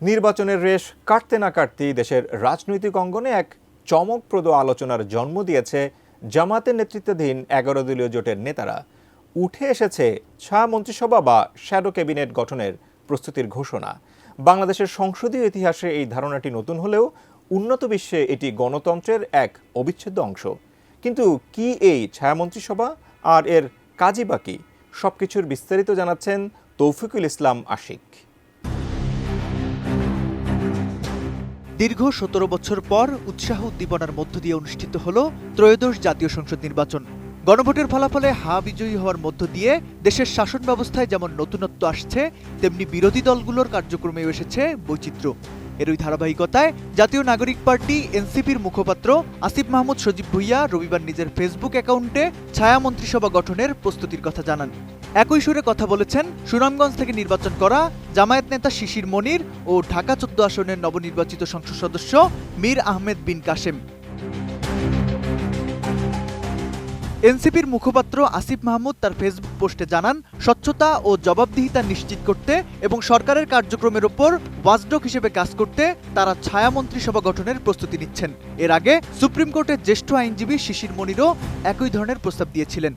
নির্বাচনের রেশ কাটতে না কাটতেই দেশের রাজনৈতিক অঙ্গনে এক চমকপ্রদ আলোচনার জন্ম দিয়েছে জামায়াতের নেতৃত্বাধীন ১১ দলীয় জোটের নেতারা। উঠে এসেছে ছায়া মন্ত্রিসভা বা শ্যাডো ক্যাবিনেট গঠনের প্রস্তুতির ঘোষণা। বাংলাদেশের সংসদীয় ইতিহাসে এই ধারণাটি নতুন হলেও উন্নত বিশ্বে এটি গণতন্ত্রের এক অবিচ্ছেদ্য অংশ। কিন্তু কি এই ছায়া মন্ত্রিসভা আর এর কাজই বা কি? সবকিছুর বিস্তারিত জানাচ্ছেন তৌফিকুল ইসলাম আশিক। দীর্ঘ ১৭ বছর পর উৎসাহ উদ্দীপনার মধ্য দিয়ে অনুষ্ঠিত হল ত্রয়োদশ জাতীয় সংসদ নির্বাচন। গণভোটের ফলাফলে হা বিজয়ী হওয়ার মধ্য দিয়ে দেশের শাসন ব্যবস্থায় যেমন নতুনত্ব আসছে, তেমনি বিরোধী দলগুলোর কার্যক্রমেও এসেছে বৈচিত্র্য। এরই ধারাবাহিকতায় জাতীয় নাগরিক পার্টি এনসিপির মুখপাত্র আসিফ মাহমুদ সজীব ভুইয়া রবিবার নিজের ফেসবুক অ্যাকাউন্টে ছায়া মন্ত্রিসভা গঠনের প্রস্তুতির কথা জানান। একই সুরে কথা বলেছেন সুনামগঞ্জ থেকে নির্বাচন করা জামায়াত নেতা শিশির মনির ও ঢাকা ১৪ আসনের নবনির্বাচিত সংসদ সদস্য মীর আহমেদ বিন কাশেম। এনসিপির মুখপাত্র আসিফ মাহমুদ তার ফেসবুক পোস্টে জানান, স্বচ্ছতা ও জবাবদিহিতা নিশ্চিত করতে এবং সরকারের কার্যক্রমের ওপর ওয়াচডগ হিসেবে কাজ করতে তারা ছায়া মন্ত্রিসভা গঠনের প্রস্তুতি নিচ্ছেন। এর আগে সুপ্রিম কোর্টের জ্যেষ্ঠ আইনজীবী শিশির মনিরও একই ধরনের প্রস্তাব দিয়েছিলেন।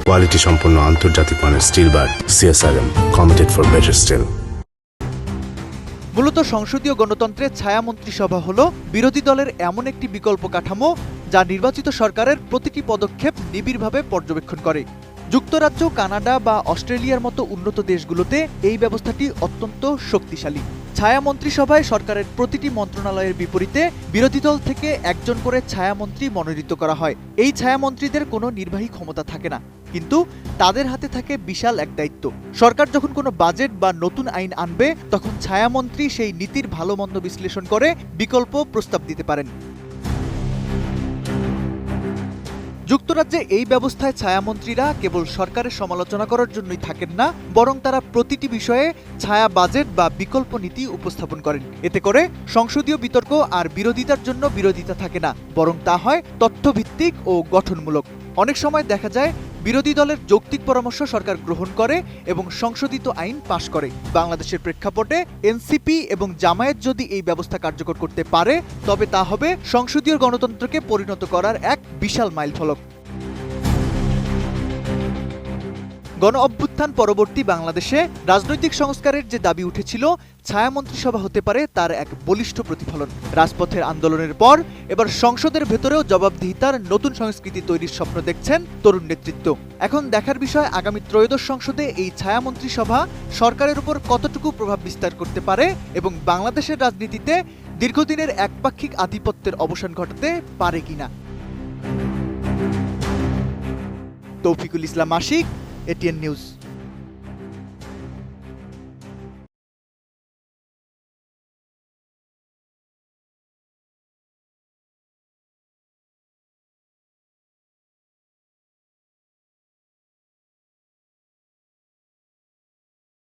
কোয়ালিটি সম্পন্ন আন্তর্জাতিক মানের still bar CSRM, committed for better still. মূলত সংসদীয় গণতন্ত্রের ছায়া মন্ত্রিসভা হল বিরোধী দলের এমন একটি বিকল্প কাঠামো যা নির্বাচিত সরকারের প্রতিটি পদক্ষেপ নিবিড়ভাবে পর্যবেক্ষণ করে। যুক্তরাজ্য, কানাডা বা অস্ট্রেলিয়ার মতো উন্নত দেশগুলোতে এই ব্যবস্থাটি অত্যন্ত শক্তিশালী। ছায়া মন্ত্রিসভায় সরকারের প্রতিটি মন্ত্রণালয়ের বিপরীতে বিরোধী দল থেকে একজন করে ছায়ামন্ত্রী মনোনীত করা হয়। এই ছায়ামন্ত্রীদের কোনো নির্বাহী ক্ষমতা থাকে না, কিন্তু তাদের হাতে থাকে বিশাল এক দায়িত্ব। সরকার যখন কোনো বাজেট বা নতুন আইন আনবে, তখন ছায়ামন্ত্রী সেই নীতির ভালো মন্দ বিশ্লেষণ করে বিকল্প প্রস্তাব দিতে পারেন। যুক্তরাজ্যে এই ব্যবস্থায় ছায়ামন্ত্রীরা কেবল সরকারের সমালোচনা করার জন্যই থাকেন না, বরং তারা প্রতিটি বিষয়ে ছায়া বাজেট বা বিকল্প নীতি উপস্থাপন করেন। এতে করে সংসদীয় বিতর্ক আর বিরোধিতার জন্য বিরোধিতা থাকে না, বরং তা হয় তথ্যভিত্তিক ও গঠনমূলক। অনেক সময় দেখা যায় বিরোধী দলের যৌক্তিক পরামর্শ সরকার গ্রহণ করে এবং সংশোধিত আইন পাশ করে। বাংলাদেশের প্রেক্ষাপটে এনসিপি এবং জামায়াত যদি এই ব্যবস্থা কার্যকর করতে পারে, তবে তা হবে সংসদীয় গণতন্ত্রকে পরিণত করার এক বিশাল মাইলফলক। গণ অভ্যুত্থান পরবর্তী বাংলাদেশে রাজনৈতিক সংস্কারের যে দাবি উঠেছিল, ছায়া মন্ত্রিসভা হতে পারে তার এক বলিষ্ঠ প্রতিফলন। রাজপথের আন্দোলনের পর এবার সংসদের ভেতরেও জবাবদিহিতার নতুন সংস্কৃতি তৈরির স্বপ্ন দেখছেন তরুণ নেতৃত্ব। এখন দেখার বিষয় আগামী ত্রয়োদশ সংসদে এই ছায়া মন্ত্রিসভা সরকারের উপর কতটুকু প্রভাব বিস্তার করতে পারে এবং বাংলাদেশের রাজনীতিতে দীর্ঘদিনের একপাক্ষিক আধিপত্যের অবসান ঘটাতে পারে কিনা। তৌফিকুল ইসলাম আশিক, এটিএন নিউজ।